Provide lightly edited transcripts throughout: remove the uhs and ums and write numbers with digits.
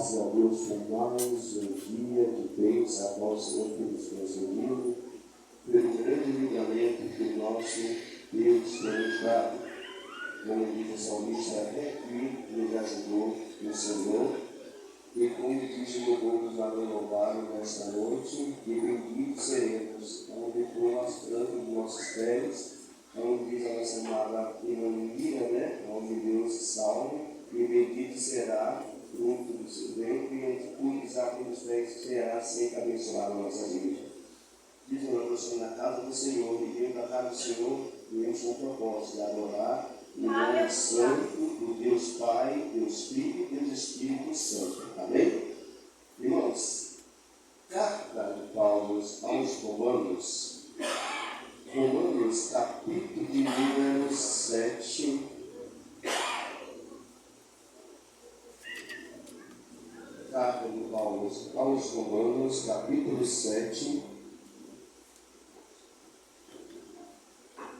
Graças a Deus por mais um dia de bênção a qual o Senhor tem nos concedido, pelo grande livramento que o nosso Deus tem nos dado. Como diz o salmista, até aqui nos ajudou o Senhor. E como diz o louvor dos louvaram nesta noite, que benditos seremos, onde for lastrando os nossos pés, onde diz a nossa amada Emmanuel, onde Deus salve, e bendito será fruto do seu ventre, e onde pisar pelos pés será sempre abençoado a nossa vida. Diz o nosso na casa do Senhor, e dentro da casa do Senhor, temos um propósito de adorar o nome santo do Deus Pai, Deus Filho e Deus Espírito Santo. Amém? Irmãos, carta de Paulo aos Romanos, capítulo de número 7. Carta de Paulo aos Romanos, capítulo 7.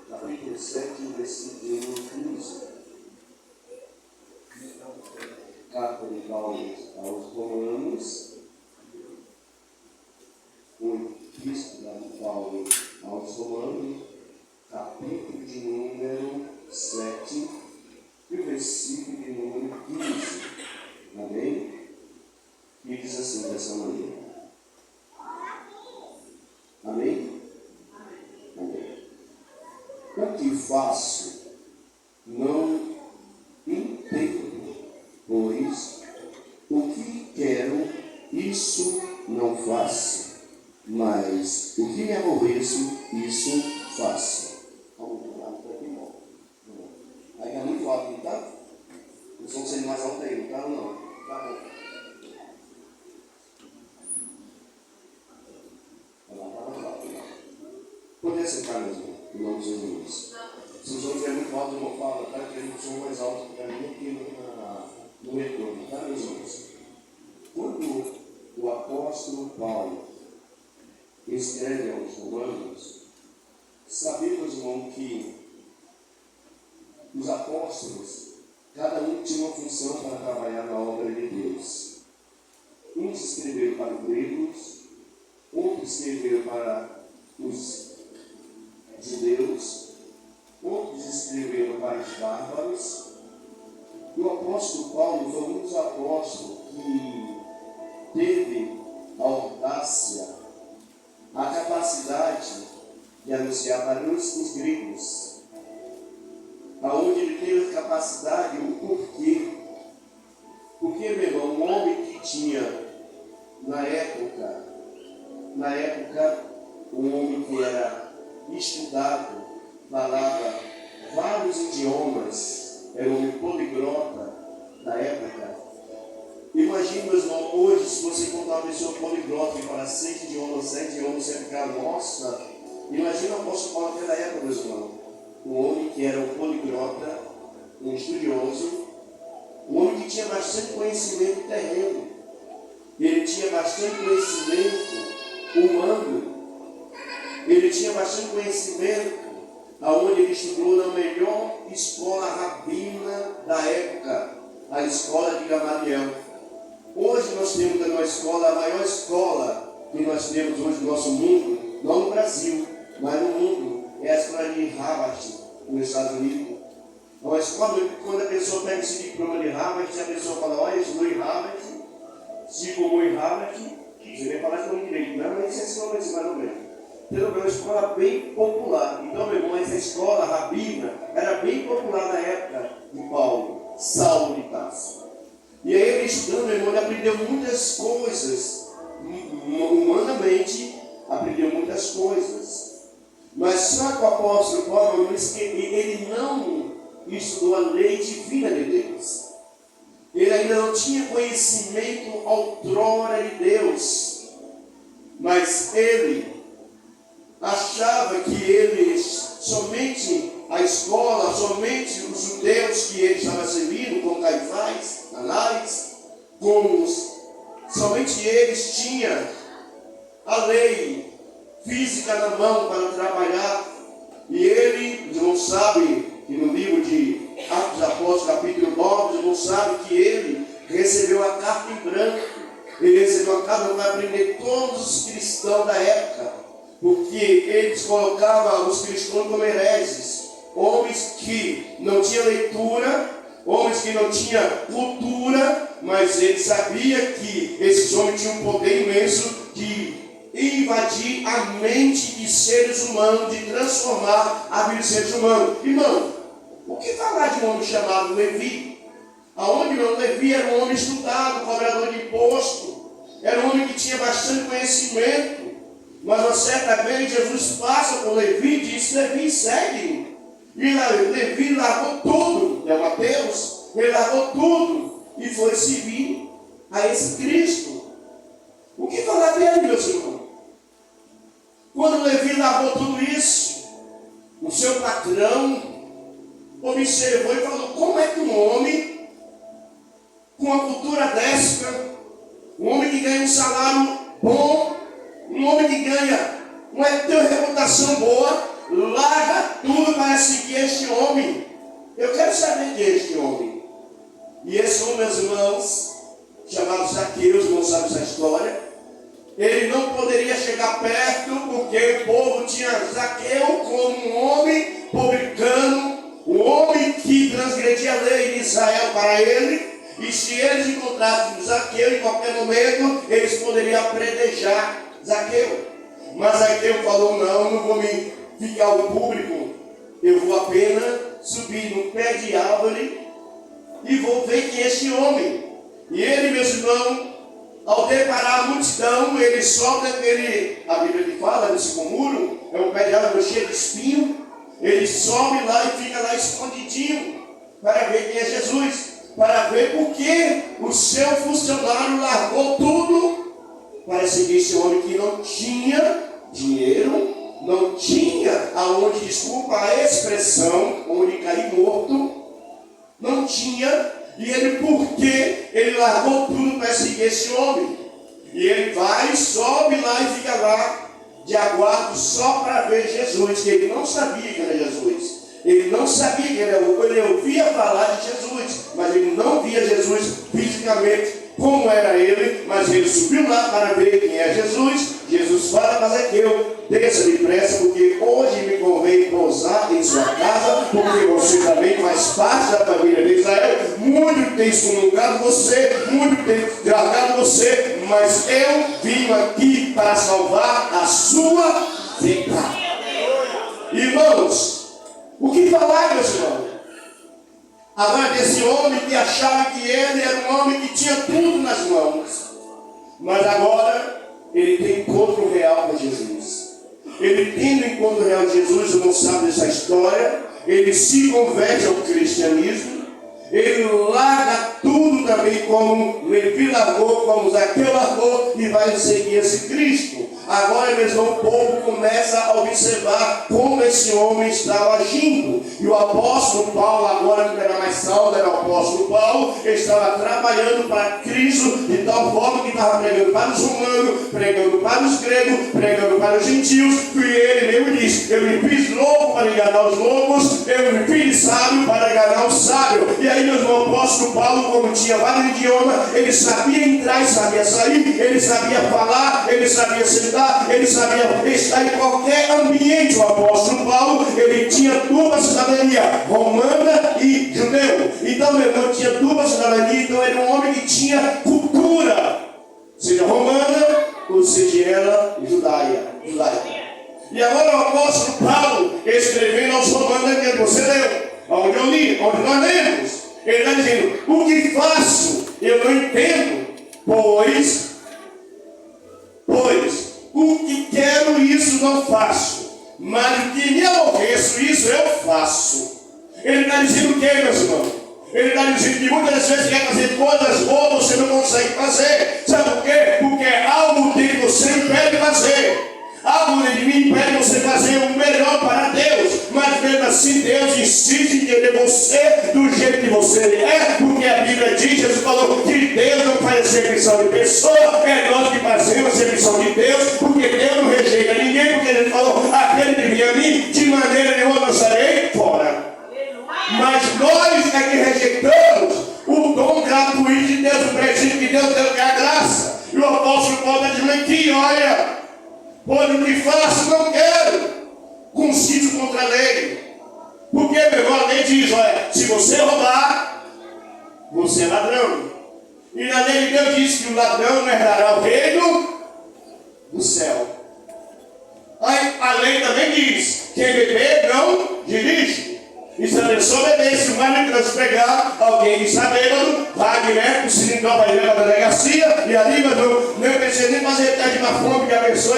Capítulo 7, versículo 15. Carta de Paulo aos Romanos, o epístola de Paulo aos Romanos, capítulo de número 7, e o versículo de número 15. Amém? E diz assim dessa maneira. Amém? Amém. O que faço não entendo, pois o que quero, isso não faço, mas o que me aborreço, isso faço. Vamos lá, está aqui, bom. Aí é muito alto, não está? O som sendo mais alto aí, não está ou não? Tá bom. Poder sentar mesmo, em nome de Jesus. Se o som estiver muito alto, eu não falo, tá? Querendo o som mais alto para mim aqui no retorno, tá, meus irmãos? Quando o apóstolo Paulo escreve aos Romanos, sabemos, irmão, que os apóstolos, cada um tinha uma função para trabalhar na obra de Deus. Uns escreveram para os gregos, outros escreveram para os judeus, outros escreveram para os bárbaros. E o apóstolo Paulo foi um dos apóstolos que teve a audácia, a capacidade de anunciar para os gregos, aonde ele teve a capacidade, o porquê. Porque, meu irmão, um homem que tinha, na época, um homem que era estudado, falava vários idiomas, era um homem poliglota na época. Imagina, meus irmãos, hoje, se você encontrar uma pessoa poliglota que fala 6 idiomas, 7 idiomas, você vai ficar, nossa. Imagina o apóstolo Paulo naquela época, meus irmãos. Um homem que era um poliglota, um estudioso, um homem que tinha bastante conhecimento terreno. Ele tinha bastante conhecimento humano. Ele tinha bastante conhecimento aonde ele estudou na melhor escola rabina da época, a escola de Gamaliel. Hoje nós temos uma escola, a maior escola que nós temos hoje no nosso mundo, não no Brasil, mas no mundo, é a escola de Harvard, nos Estados Unidos. É uma escola que quando a pessoa pega esse diploma de Harvard, a pessoa fala, olha, eu estudou em Harvard, se formou em Harvard, você vai falar com direito, não, mas isso é escola, mas não bem. Então, é uma escola bem popular. Então, meu irmão, essa escola rabina era bem popular na época de Paulo, Saulo de Tarso. E aí, ele estudando, meu irmão, ele aprendeu muitas coisas. Humanamente, aprendeu muitas coisas. Mas só que o apóstolo Paulo, ele não estudou a lei divina de Deus. Ele ainda não tinha conhecimento outrora de Deus. Mas ele achava que eles, somente a escola, somente os judeus que ele estava servindo, como Caifás, Anás, somente eles tinham a lei física na mão para trabalhar. E ele não sabe, que no livro de Atos dos Apóstolos, capítulo 9, não sabe que ele recebeu a carta em branco. Ele recebeu a carta para prender todos os cristãos da época, porque eles colocavam os cristãos como hereges, homens que não tinham leitura, homens que não tinham cultura, mas ele sabia que esses homens tinham um poder imenso de invadir a mente de seres humanos, de transformar a vida de seres humanos. Irmão, o que falar de um homem chamado Levi? Aonde meu Levi era um homem estudado, cobrador de imposto, era um homem que tinha bastante conhecimento, mas uma certa vez Jesus passa por Levi e diz: Levi, segue-me. E Levi largou tudo, é Mateus, ele largou tudo e foi servir a esse Cristo. O que falar dele, meus irmãos? Quando Levi largou tudo isso, o seu patrão observou e falou: como é que um homem com uma cultura dessa, um homem que ganha um salário bom, um homem que ganha uma reputação boa, larga tudo para seguir este homem? Eu quero saber quem é este homem. E esse homem, meus irmãos, chamado Zaqueu, não sabe essa história, ele não poderia chegar perto, porque o povo tinha Zaqueu como um homem publicano, um homem que transgredia a lei de Israel para ele. E se eles encontrassem Zaqueu em qualquer momento, eles poderiam apredejar Zaqueu. Mas Zaqueu falou: não vou me ficar ao público, eu vou apenas subir no pé de árvore e vou ver quem é este homem. E ele, meus irmãos, ao deparar a multidão, ele sobe daquele, a Bíblia que fala, desse muro, é um pé de árvore cheio de espinho. Ele sobe lá e fica lá escondidinho para ver quem é Jesus, para ver por que o seu funcionário largou tudo para seguir esse homem que não tinha dinheiro, não tinha aonde, desculpa a expressão, onde cair morto, não tinha. E ele, por que ele largou tudo para seguir esse homem? E ele vai, sobe lá e fica lá de aguardo só para ver Jesus, que ele não sabia que era Jesus. Ele não sabia que ele ouvia falar de Jesus, mas ele não via Jesus fisicamente como era ele, mas ele subiu lá para ver quem é Jesus. Jesus fala para Zaqueu: desça depressa, porque hoje me convém pousar em sua casa, porque você também faz parte da família de Israel. Muito tem excomungado você, muito tem largado você, mas eu vim aqui para salvar a sua vida. Irmãos, o que falar, meus irmãos? Agora, desse homem que achava que ele era um homem que tinha tudo nas mãos, mas agora ele tem encontro real com Jesus. Ele tendo encontro real com Jesus, não sabe dessa história, ele se converte ao cristianismo, ele larga tudo também, como Levi largou, como Zaqueu largou, e vai seguir esse Cristo. Agora mesmo o povo começa a observar como esse homem estava agindo. E o apóstolo Paulo, agora que era mais salvo, era o apóstolo Paulo, estava trabalhando para Cristo de tal forma que estava pregando para os romanos, pregando para os gregos, pregando para os gentios. E ele mesmo disse: eu me fiz louco para enganar os loucos, eu me fiz sábio para enganar o sábio. E aí, meu irmão, o apóstolo Paulo, como tinha vários idiomas, ele sabia entrar e sabia sair, ele sabia falar, ele sabia sentar, ele sabia estar em qualquer ambiente. O apóstolo Paulo, ele tinha dupla cidadania, romana e judeu. Então, meu irmão, tinha dupla cidadania, então era um homem que tinha cultura, seja romana ou seja ela judaica. E agora o apóstolo Paulo, escrevendo aos romanos, que você leu, onde eu li, onde nós lemos, ele está dizendo: o que faço eu não entendo, pois o que quero, isso não faço, mas o que me aborreço, isso eu faço. Ele está dizendo o que, meus irmãos? Ele está dizendo que muitas vezes quer fazer coisas boas, você não consegue fazer. Sabe por quê? Porque algo de você impede fazer. Algo de mim impede você fazer o melhor para Deus. Mas mesmo assim Deus insiste em querer você do jeito que você é. Porque a Bíblia diz, Jesus falou que Deus não faz acepção de pessoa, é nós que fazemos acepção de Deus. Porque Deus não rejeita ninguém, porque Ele falou: aquele que vem a mim, de maneira nenhuma eu lançarei fora. Mas nós é que rejeitamos o dom gratuito de Deus. Deus deu que é a graça. E o apóstolo Paulo está dizendo aqui, olha, olha o que faço, não quero. Conciso contra a lei. Porque, meu irmão, a lei diz, olha, se você roubar, você é ladrão. E na lei de Deus diz que o ladrão não herdará o reino do céu. Aí, a lei também diz, quem beber não dirige. E se a pessoa beber, se vai no trânsito pegar alguém que está bêbado, vai direto, o cilindrão vai direto para a delegacia, e ali, meu irmão, não precisa nem fazer teste de má fome, porque a pessoa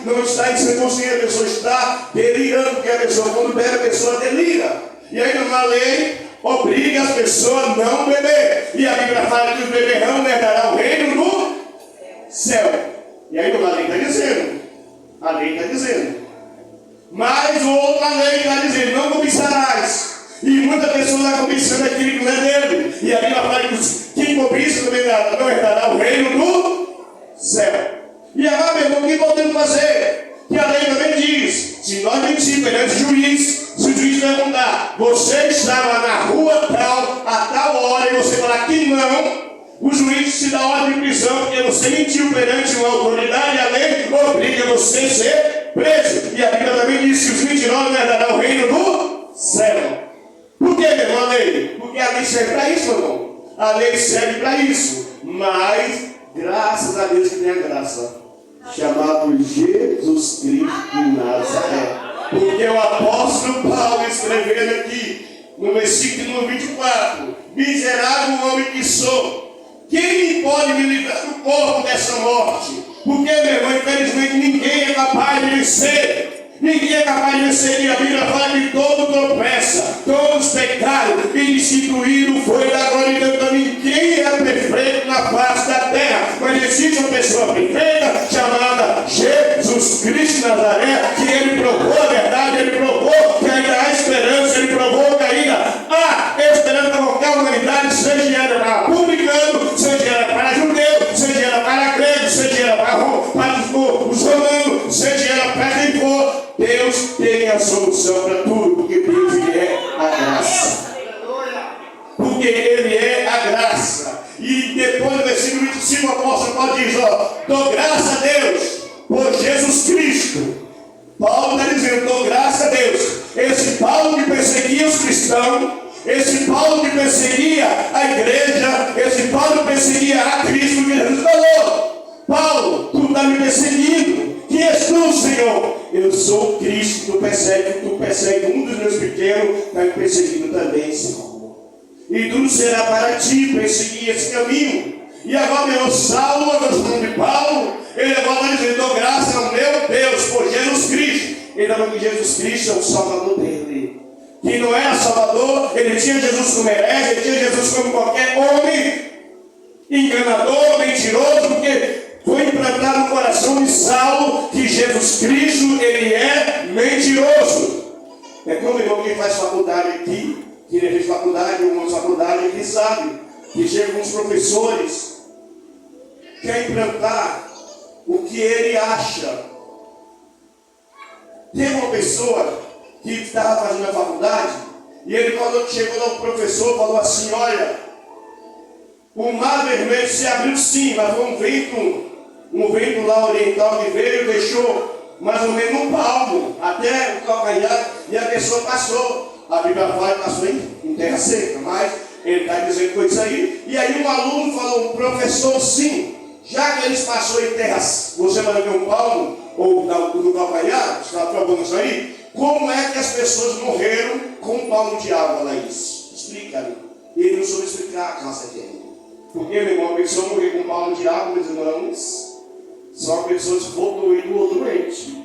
não está em sem consciência, a pessoa está delirando, porque a pessoa, quando bebe, a pessoa delira. E aí, numa lei, obriga as pessoas a não beber. E a Bíblia fala que os beberrão herdarão o reino do céu. E aí, a lei está dizendo. A lei está dizendo. Mas outra lei está dizendo, não cobiçarás. E muita pessoa está cobiçando aquilo que não é dele. E a Bíblia fala que quem cobiça também não herdará o reino do céu. E agora, meu irmão, o que podemos fazer? Que a lei também diz, se nós mentirmos perante o juiz, se o juiz perguntar, você estava na rua tal, a tal hora, e você falar que não, o juiz te dá ordem de prisão, porque você mentiu perante uma autoridade, a lei obriga você a ser preso. E a Bíblia também diz que os mentirosos não herdarão o reino do céu. Por que, meu irmão, a lei? Porque a lei serve para isso, meu irmão. A lei serve para isso. Mas, graças a Deus que tem a graça, chamado Jesus Cristo de Nazaré. Porque o apóstolo Paulo escrevendo aqui, no versículo 24, miserável homem que sou, quem pode me livrar do corpo dessa morte? Porque, meu irmão, infelizmente ninguém é capaz de vencer. Ninguém é capaz de vencer. E a Bíblia fala que todo tropeça, todos pecaram, e instituído foi da glória de Deus. Então ninguém é perfeito na face da terra. Mas existe uma pessoa perfeita chamada Jesus Cristo de Nazaré, que ele provou a verdade, ele provou que ainda há esperança, ele provou que ainda há esperança para qualquer humanidade, seja ela para publicano, seja ela para judeu, seja ela para grego, seja ela para os romanos, seja ela para quem for. Deus tem a solução para tudo, porque Deus é a graça. Porque Ele é a graça. E depois do versículo 25, o apóstolo Paulo diz, dou graça a Deus por Jesus Cristo. Paulo está dizendo, dou graça a Deus. Esse Paulo que perseguia os cristãos, esse Paulo que perseguia a igreja, esse Paulo que perseguia a Cristo, que Jesus falou, Paulo, tu está me perseguindo. Quem és tu, Senhor? Eu sou Cristo, tu persegue um dos meus pequenos, está me perseguindo também, Senhor. E tudo será para ti perseguir esse caminho. E agora, meu Saulo, nós de Paulo, ele agora está dizendo, dou graça ao meu Deus por Jesus Cristo. Ele está falando que Jesus Cristo é o Salvador dele. Que não era Salvador, ele tinha Jesus como herege, ele tinha Jesus como qualquer homem, enganador, mentiroso, porque foi implantado no coração de Saulo que Jesus Cristo, ele é mentiroso. É como o irmão que faz faculdade aqui, que ele fez faculdade, algumas faculdades, ele sabe que chegam uns professores que querem implantar o que ele acha. Teve uma pessoa que estava fazendo a faculdade e ele chegou no professor e falou assim, olha, o mar vermelho se abriu sim, mas foi um vento lá oriental que veio e deixou mais ou menos um palmo até o calcanhar e a pessoa passou. A Bíblia fala que passou em terra seca, mas ele está dizendo que foi isso aí. E aí um aluno falou, um professor, sim, já que eles passaram em terra, você vai ver um palmo ou no calcanhar, está provando isso aí, como é que as pessoas morreram com um palmo de água, Laís? Explica-me. E ele não soube explicar a classe dele. Porque, meu irmão, a pessoa morrer com um palmo de água, meus irmãos, são pessoas que for doido ou doente.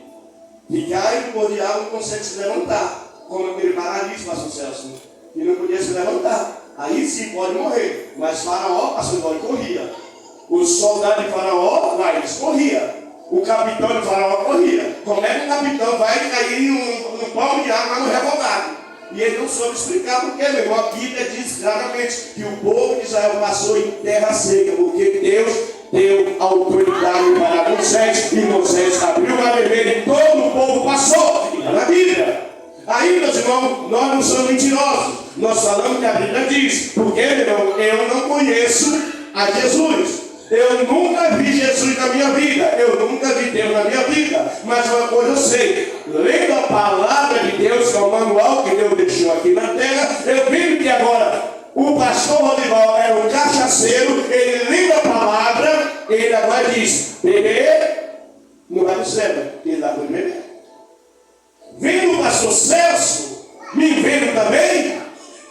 Que cai no pôr de água não consegue se levantar. Como aquele paralítico, pastor Celso, que não podia se levantar. Aí sim pode morrer. Mas Faraó, pastor Dói, corria. Os soldados de Faraó, lá eles corriam. O capitão de Faraó corria. Como é que o capitão vai cair num palmo de água, vai morrer afogado? E ele não soube explicar porque, meu irmão, a Bíblia diz claramente que o povo de Israel passou em terra seca, porque Deus deu autoridade para Moisés, e Moisés abriu o mar vermelho e todo o povo passou. E está na Bíblia. Aí, meus irmãos, nós não somos mentirosos. Nós falamos que a Bíblia diz, porque, meu irmão, eu não conheço a Jesus. Eu nunca vi Jesus na minha vida, eu nunca vi Deus na minha vida, mas uma coisa eu sei, lendo a palavra de Deus, que é o manual que Deus deixou aqui na terra, eu vi que agora o pastor Rodival era um cachaceiro, ele lendo a palavra, ele agora diz, beber não vai no céu, ele dá para beber. Vendo o pastor Celso, me vendo também,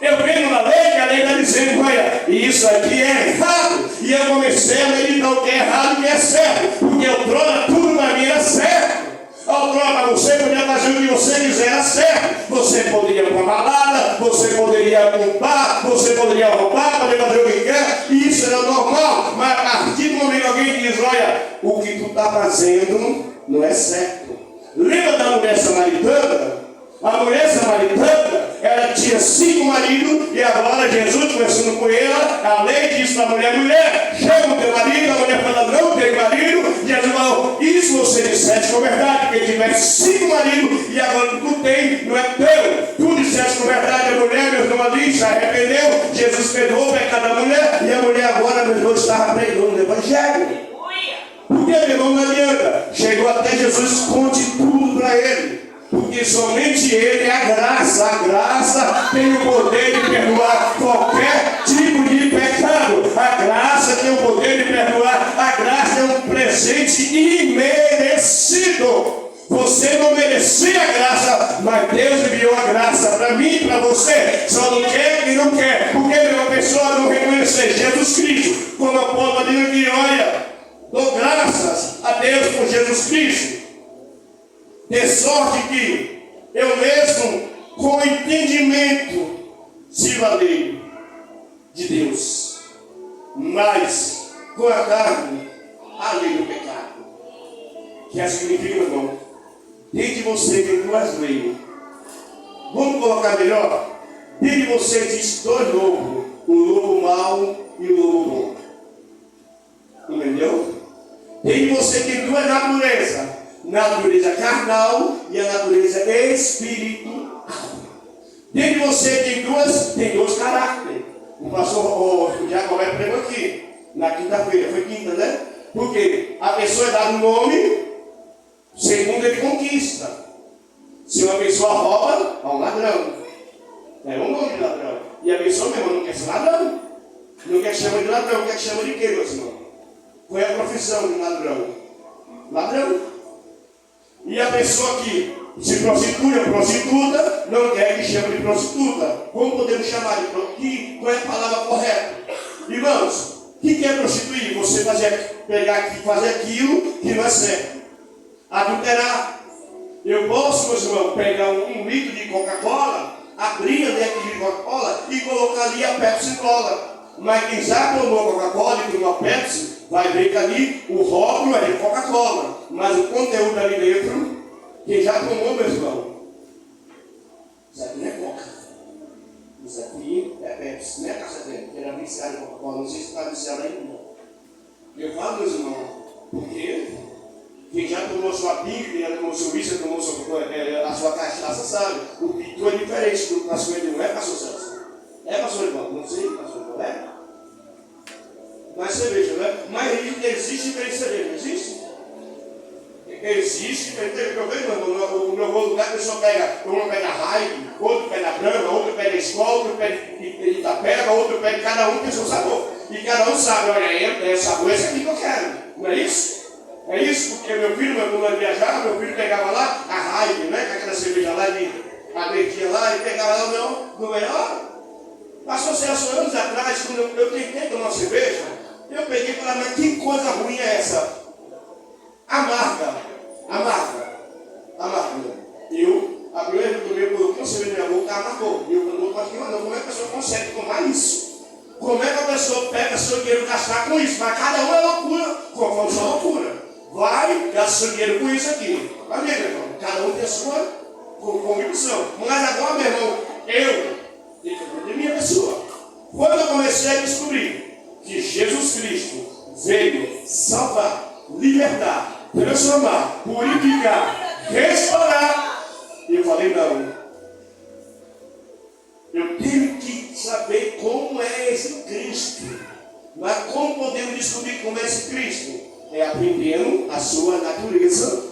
eu vendo na lei, que a lei está dizendo, olha, isso aqui é errado. E eu comecei a meditar o que é errado e o que é certo. Porque outrora tudo para mim era certo. Outrora você podia fazer o que você quiser, era certo. Você poderia ir para uma balada, você poderia comprar, você poderia roubar, poderia fazer o que quer. E isso era normal. Mas a partir do momento que alguém diz, olha, o que tu está fazendo não é certo. Lembra da mulher samaritana? A mulher samaritana, ela tinha 5 maridos, e agora Jesus, conversando com ela, a lei disse para a mulher, chama o teu marido, a mulher fala, não tem marido, Jesus falou, isso você disseste com verdade, porque tivesse 5 maridos, e agora tu tem, não é teu, tu disseste com verdade, a mulher, meus irmãos ali, se arrependeu, Jesus perdoou o pecado da mulher, e a mulher agora, meus irmãos, estava pregando o evangelho. Porque, meu irmão, não adianta, chegou até Jesus, conte tudo para ele. Porque somente Ele é a graça tem o poder de perdoar qualquer tipo de pecado. A graça tem o poder de perdoar, a graça é um presente imerecido. Você não merecia a graça, mas Deus enviou a graça para mim e para você. Só não quer quem não quer, porque uma pessoa não reconhecer Jesus Cristo, como a Paulo diz aqui, olha, dou graças a Deus por Jesus Cristo. De sorte que eu mesmo, com entendimento, sirvo a lei de Deus, mas com a carne, a lei do pecado. Que significa, meu irmão, dentro de você tem 2 leis. Vamos colocar melhor? Dentro de você existe 2 lobos, o lobo mau e o lobo bom. Entendeu? Dentro de você tem 2 naturezas. Natureza carnal e a natureza espiritual. Dentro de você tem dois caracteres. O pastor Jacobé pregou aqui, na quinta-feira, foi quinta, né? Porque a pessoa é dada um nome, segundo ele conquista. Se uma pessoa rouba, é um ladrão. É um nome de ladrão. E a pessoa mesmo não quer ser ladrão. Não quer chamar de ladrão, quer chamar de quê, meu senhor? Qual é a profissão de ladrão? Ladrão. E a pessoa que se prostitui ou prostituta, não quer que chame de prostituta. Como podemos chamar de prostituta? Qual é a palavra correta? Irmãos, o que é prostituir? Você fazer aquilo que não é certo. Adulterar. Eu posso, meus irmãos, pegar um litro de Coca-Cola, abrir dentro de Coca-Cola e colocar ali a Pepsi Cola. Mas quem já tomou Coca-Cola e tomou Pepsi, vai ver que ali o rótulo é de Coca-Cola, mas o conteúdo ali dentro, quem já tomou, meu irmão, isso aqui não é Coca, isso aqui é Pepsi, não é Caçadinha, que era viciado em Coca-Cola, não sei se está viciado ainda. Eu falo, meus irmãos, porque quem já tomou sua pinga, quem já tomou seu whisky, tomou a sua cachaça, sabe? O pitu é diferente do pastor Edson, não é pastor Celso? É pastor Edson, não sei, pastor Edson, é? Mais cerveja, né? Mas existe bem cerveja, existe? Existe, no meu lugar a pessoa pega, um pega Raio, outro pega Brahma, outro pega Skol, outro pega Itapeva, outro pega, cada um tem seu sabor. E cada um sabe, olha, é sabor esse aqui que eu quero, não é isso? É isso, porque meu filho, quando viajava, meu filho pegava lá a Raio, né? Aquela cerveja lá, ele agredia lá, e pegava lá no melhor. Passou 6 anos atrás, quando eu tentei tomar uma cerveja, eu peguei e falei, mas que coisa ruim é essa? Amarga. A primeira vez que eu tomei, eu coloquei uma cerveja na minha boca, amargou. E eu não pode não. Como é que a pessoa consegue tomar isso? Como é que a pessoa pega seu dinheiro e gastar com isso? Mas cada um é loucura, conforme sua loucura. Vai, gasta seu dinheiro com isso aqui. Vai ver, meu irmão, cada um tem a sua convicção. Mas agora, meu irmão, de minha pessoa, quando eu comecei a descobrir que Jesus Cristo veio salvar, libertar, transformar, purificar, restaurar, eu falei, não, eu tenho que saber como é esse Cristo. Mas como podemos descobrir como é esse Cristo? É aprendendo a sua natureza.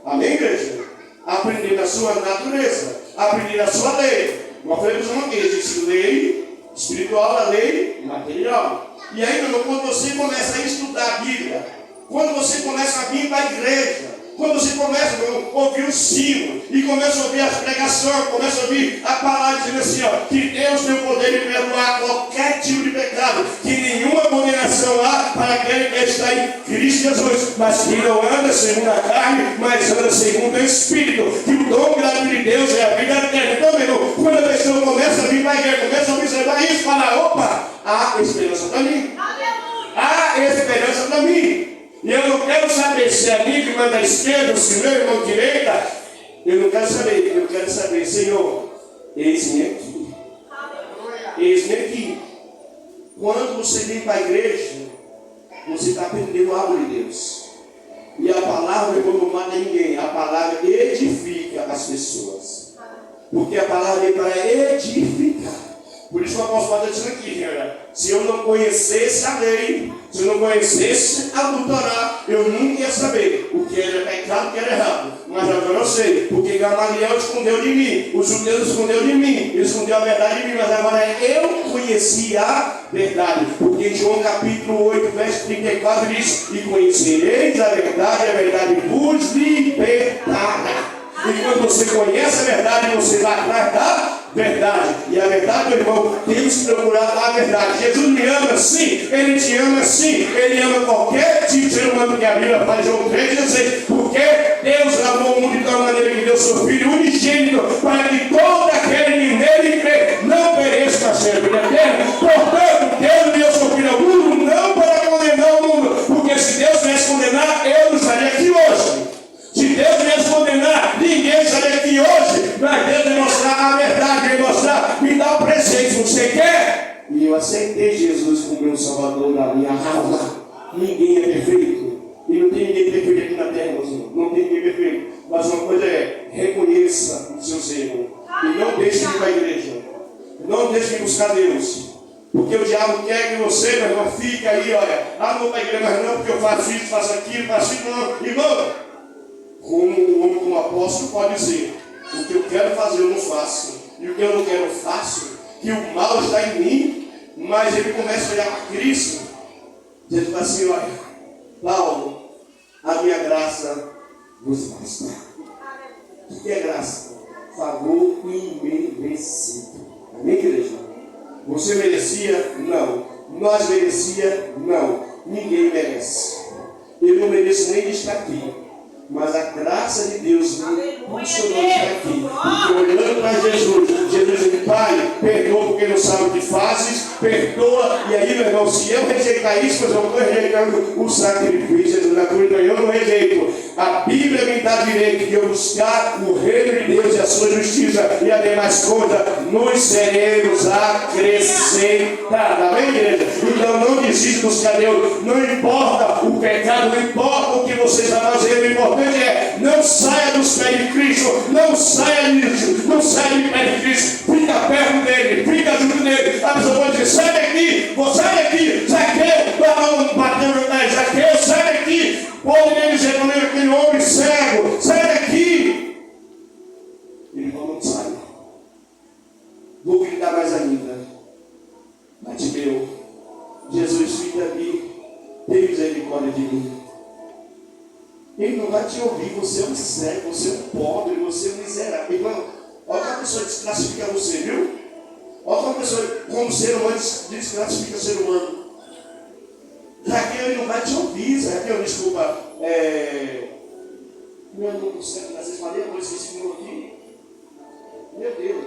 Amém, igreja? Aprendendo a sua natureza, aprendendo a sua lei. Nós falamos uma vez, existe lei espiritual, a lei material. E aí, meu irmão, quando você começa a estudar a Bíblia, quando você começa a vir para a igreja, quando você começa a ouvir o sino e começa a ouvir as pregações, começa a ouvir a palavra dizendo assim, ó, que Deus tem o poder de perdoar qualquer tipo de pecado, que nenhuma condenação há para aquele que está em Cristo Jesus, mas que não anda segundo a carne, mas anda segundo o Espírito, que o dom gratuito de Deus é a vida eterna. Então, meu irmão, quando a pessoa começa a vir para a igreja, começa a observar isso, fala, opa, há esperança para mim. Há esperança para mim. E eu não quero saber se é a mim que manda à esquerda, se meu irmão direita. Eu não quero saber. Eu quero saber, Senhor, eis-me aqui. Eis-me aqui. Quando você vem para a igreja, você está aprendendo algo de Deus. E a palavra, irmão, não manda ninguém. A palavra edifica as pessoas. Porque a palavra vem para edificar. Por isso o apóstolo Paulo está dizendo aqui, cara, se eu não conhecesse a lei, se eu não conhecesse a Torá, eu nunca ia saber o que era pecado e o que era errado. Mas agora eu sei, porque Gamaliel escondeu de mim, os judeus escondeu de mim, ele escondeu a verdade de mim, mas agora eu conheci a verdade. Porque em João capítulo 8, verso 34 diz, e conhecereis a verdade vos libertará. E quando você conhece a verdade, você vai atrás da verdade. E a verdade, meu irmão, temos que procurar a verdade. Jesus me ama sim, Ele te ama sim, Ele ama qualquer tipo de ser humano, porque a Bíblia fala em João 3,16, porque Deus amou o mundo de tal maneira que deu seu Filho unigênito, para que todo aquele que nele crê não pereça, mas seja vida eterna. Portanto, Deus deu seu Filho ao mundo, não para condenar o mundo, porque se Deus viesse condenar, eu não estaria aqui hoje. Se Deus viesse condenar, ninguém estaria aqui hoje. Mas Deus vai mostrar a verdade, vai mostrar, me dá o presente, você quer? E eu aceitei Jesus como meu Salvador da minha alma. Ninguém é perfeito. E não tem ninguém perfeito aqui na terra, irmão. Não tem ninguém perfeito. Mas uma coisa é, reconheça os seus erros. E não deixe de ir para a igreja. Não deixe de buscar Deus. Porque o diabo quer que você, meu irmão, fique aí, olha. Ah, não vou para a igreja, mas não, porque eu faço isso, faço aquilo, faço isso, não. Irmão, como um apóstolo pode dizer, o que eu quero fazer eu não faço, e o que eu não quero eu faço, que o mal está em mim, mas ele começa a olhar para Cristo, dizendo assim, olha, Paulo, a minha graça vos basta. O que é graça? Favor imerecido. Amém, igreja? Você merecia? Não. Nós merecia? Não. Ninguém merece. Eu não mereço nem de estar aqui. Mas a graça de Deus me funcionou estar aqui. Porque olhando para Jesus, Jesus disse, Pai, perdoa porque não sabe o que fazes, perdoa. E aí, meu irmão, se eu rejeitar isso, eu estou rejeitando o sacrifício. Jesus na cruz, eu não rejeito. A Bíblia me dá direito de eu buscar o reino de Deus e a sua justiça. E a demais coisa, nos seremos acrescentados. Amém, igreja? Então não desista de buscar Deus. Não importa o pecado, não importa o que você está fazendo, o importante é, não saia dos pés de Cristo, não saia de pé de Cristo, fica perto dele, fica junto dele. A pessoa pode dizer, sai daqui, sai daqui, Zaqueu, Zaqueu, sai daqui. Poderia dizer para aquele homem cego, sai daqui. Ele falou, não sai. Vou gritar mais ainda. Bartimeu, Jesus, filho daqui, tem misericórdia de mim. Ele não vai te ouvir, você é um cego, você é um pobre, você é um miserável. Irmão, olha que a pessoa desclassifica você, viu? Olha que a pessoa, como ser humano, desclassifica o ser humano. Zaqueu, ele não vai te ouvir, Zaqueu, desculpa. Meu irmão do céu, às vezes falei, agora esqueci o nome aqui. Meu Deus,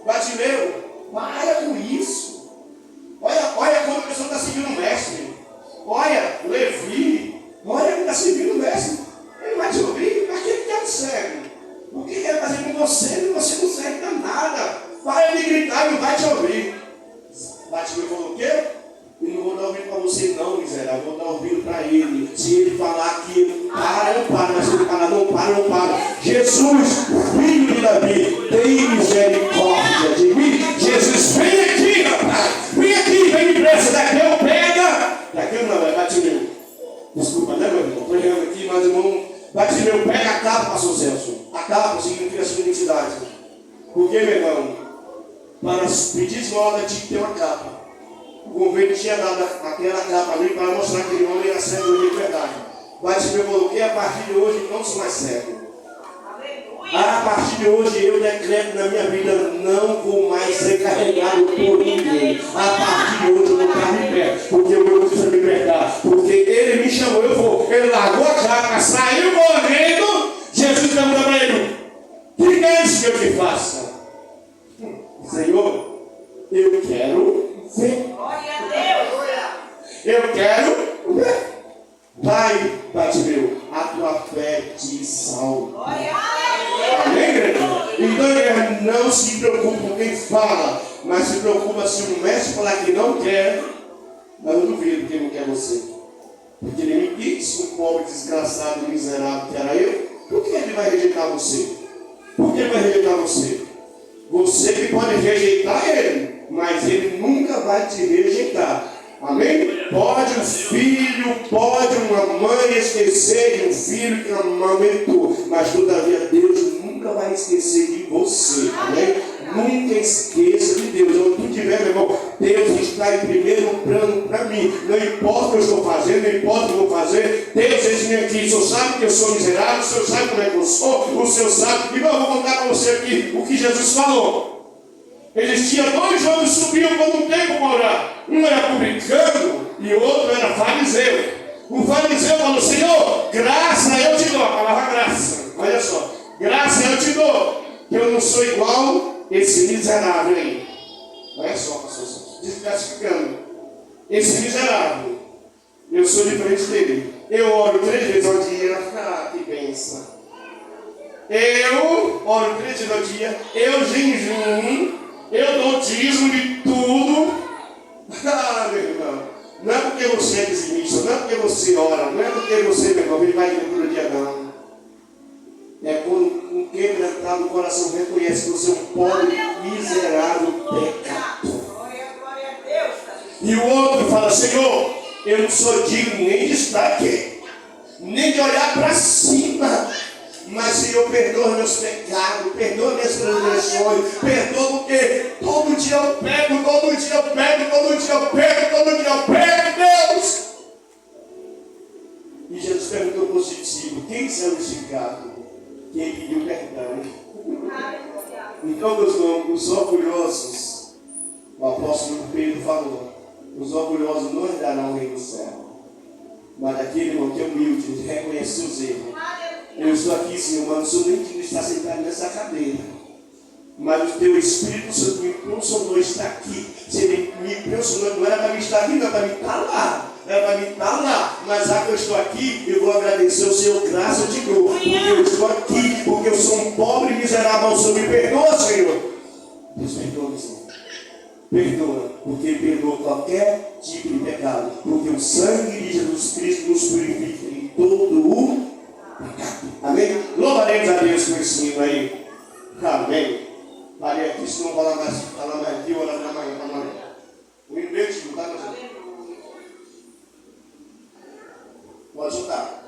Bartimeu, para com isso. Olha como a pessoa está seguindo o mestre. Olha, Levi. Olha, ele está servindo o mestre. Ele vai te ouvir. Para que ele quer um cego? O que ele quer fazer com você? Você não serve para nada. Vai ele gritar e não vai te ouvir. Bartimeu falou o quê? Eu não vou dar ouvido para você não, miserável. Vou dar ouvido para ele. Se ele falar que para, mas se ele falar não para. Jesus, filho de Davi, tem misericórdia de mim. Jesus, vem aqui, rapaz. Vem aqui, vem me prestar. Bartimeu, pega a capa, pastor Celso. A capa significa a sua identidade. Porque, meu irmão, para pedir esmola tinha que ter uma capa. O governo tinha dado aquela capa ali para mostrar que aquele homem era cego de verdade. Bartimeu falou que a partir de hoje não sou mais cego. A partir de hoje eu decreto na minha vida, não vou mais ser carregado por ninguém. A partir de hoje eu vou estar de pé, porque o meu Deus precisa me libertar. Porque ele me chamou, eu vou. Ele largou a capa, saiu correndo. Jesus pergunta para ele: o que é isso que eu te faça? Senhor, eu quero ver. Glória a Deus. Eu quero ver. Vai, Bartimeu, a tua fé te salva. Glória a Deus. Amém, igreja? Então, igreja, não se preocupe com quem fala, mas se preocupa se o mestre falar que não quer. Mas eu duvido que ele não quer você. Porque ele me disse, um pobre desgraçado, miserável que era eu. Por que ele vai rejeitar você? Por que ele vai rejeitar você? Você que pode rejeitar ele, mas ele nunca vai te rejeitar. Amém? Pode um filho, pode uma mãe esquecer de um filho que amamentou, mas todavia Deus nunca vai esquecer de você. Amém? Nunca esqueça de Deus. Onde tu estiver, meu irmão, Deus está em primeiro plano para mim. Não importa o que eu estou fazendo, não importa o que eu vou fazer. Deus disse aqui: o Senhor sabe que eu sou miserável, o Senhor sabe como é que eu sou, o Senhor sabe. E eu vou contar para você aqui o que Jesus falou. Eles tinham dois homens que subiam por um tempo para orar. Um era publicano e o outro era fariseu. O fariseu falou: Senhor, graça eu te dou. A palavra graça. Olha só. Graça eu te dou. Que eu não sou igual esse miserável aí. Olha só, pastor. Desclassificando. Esse miserável. Eu sou diferente dele. Eu oro 3 vezes ao dia. Ah, que bênção. Eu oro 3 vezes ao dia. Eu jejum. Eu dou dízimo de tudo. Ah, meu irmão. Não é porque você é dizimista, não é porque você ora, não é porque você, meu irmão, ele vai vir todo dia, não. É quando um quebrantado no coração reconhece que você é um pobre, miserável pecado. Glória a Deus. E o outro fala: Senhor, eu não sou digno nem de estar aqui, nem de olhar para cima. Mas, Senhor, perdoa meus pecados, perdoa minhas transgressões, perdoa porque todo dia eu pego, todo dia eu pego, todo dia eu pego, todo dia eu pego, Deus. E Jesus perguntou para os discípulos: quem saiu justificado? Quem pediu perdão. Então, meus irmãos, os orgulhosos, o apóstolo Pedro falou: os orgulhosos não herdarão o reino do céu. Mas aquele irmão que é humilde, reconhece seus erros. Eu estou aqui, Senhor, mas não sou nem digno de estar sentado nessa cadeira. Mas o teu Espírito Santo me impulsionou a estar aqui. Se ele me impulsionou, não era para me estar aqui, não, era para me estar lá. Era para me estar lá. Mas já que eu estou aqui, eu vou agradecer o Senhor, graça eu te dou. Porque eu estou aqui, porque eu sou um pobre e miserável. O Senhor me perdoa, Senhor. Deus perdoa, Senhor. Perdoa, porque Ele perdoa qualquer tipo de pecado. Porque o sangue de Jesus Cristo nos purifica em todo o pecado. Amém? Louvaremos a Deus por esse hino aí. Amém. Parei aqui, se não falar mais aqui, orar na manhã, na manhã. O hino dele, tá, meus irmãos? Pode soltar.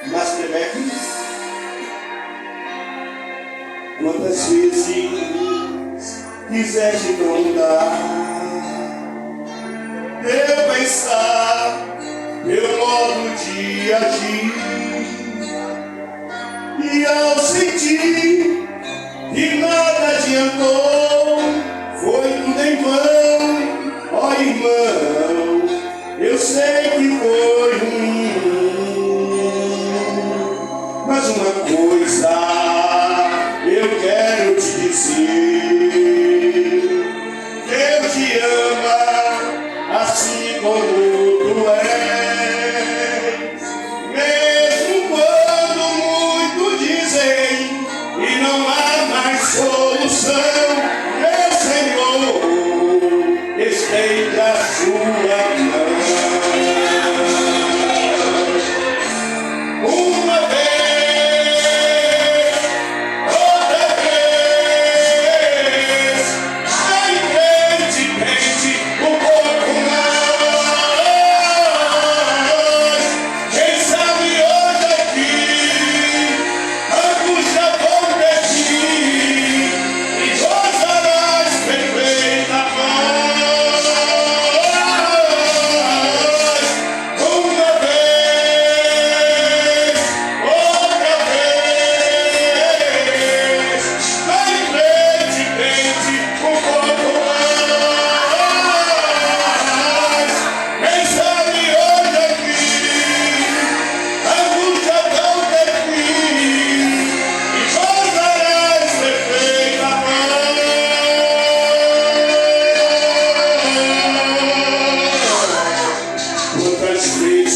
Mas Quebec, quantas vezes quiseste não dar teu pensar, teu modo de agir, e ao sentir que nada adiantou, foi tudo em vão, ó irmão, eu sei que foi ruim. Mas uma coisa eu quero te dizer: Deus te ama assim como tu és. Mesmo quando muito dizem e não há mais solução, meu Senhor, estende a sua mão. Uma vez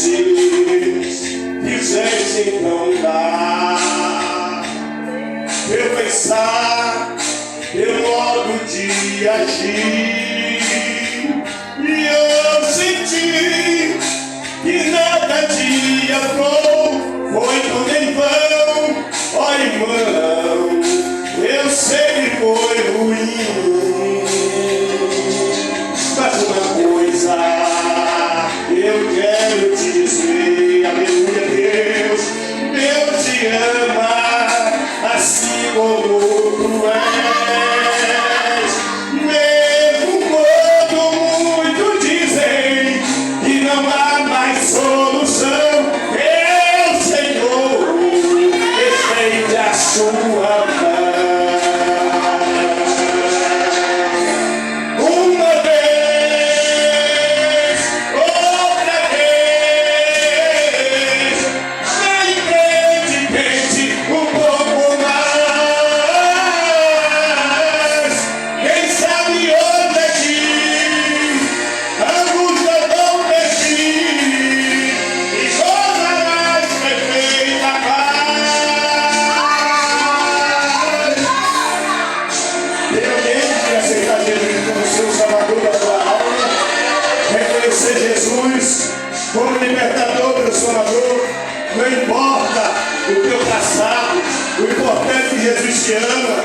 vocês quisessem então dar, eu pensar, meu modo de agir, e eu senti que nada de aflou, foi tudo em vão. Ó irmão, eu sei que foi ruim, mas uma coisa eu quero te dizer, aleluia, Deus te ama, assim como tu és. Mesmo quando muitos dizem que não há mais solução, meu Senhor, estende a sua mão. Uma vez, outra vez, vai em frente, tente um pouco mais. Quem sabe onde aqui a angústia não descer e gozarás perfeita paz. Tem alguém que aceitar Jesus como seu Salvador da sua alma? Reconhecer Jesus como libertador, transformador? Não importa o teu passado, o importante é que Jesus te ama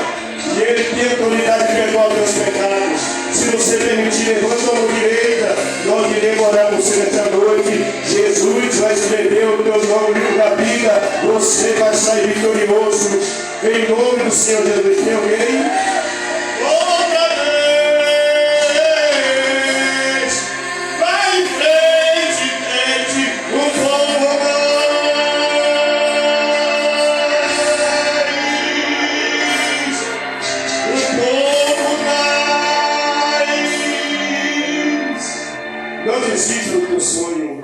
e Ele tem autoridade de perdoar os teus pecados. Se você permitir, levanta a mão direita, nós iremos orar por você nesta noite. Jesus vai escrever o teu nome no livro da vida, você vai sair vitorioso, em nome do Senhor Jesus. Tem alguém? Outra vez, vai em frente, tente um pouco mais, um pouco mais. Não desista do teu sonho,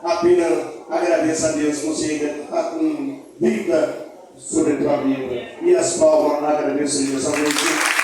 apenas agradeça a Deus, você ainda está com vida sobre a tua vida. E as palmas, agradeça a Deus. Amém.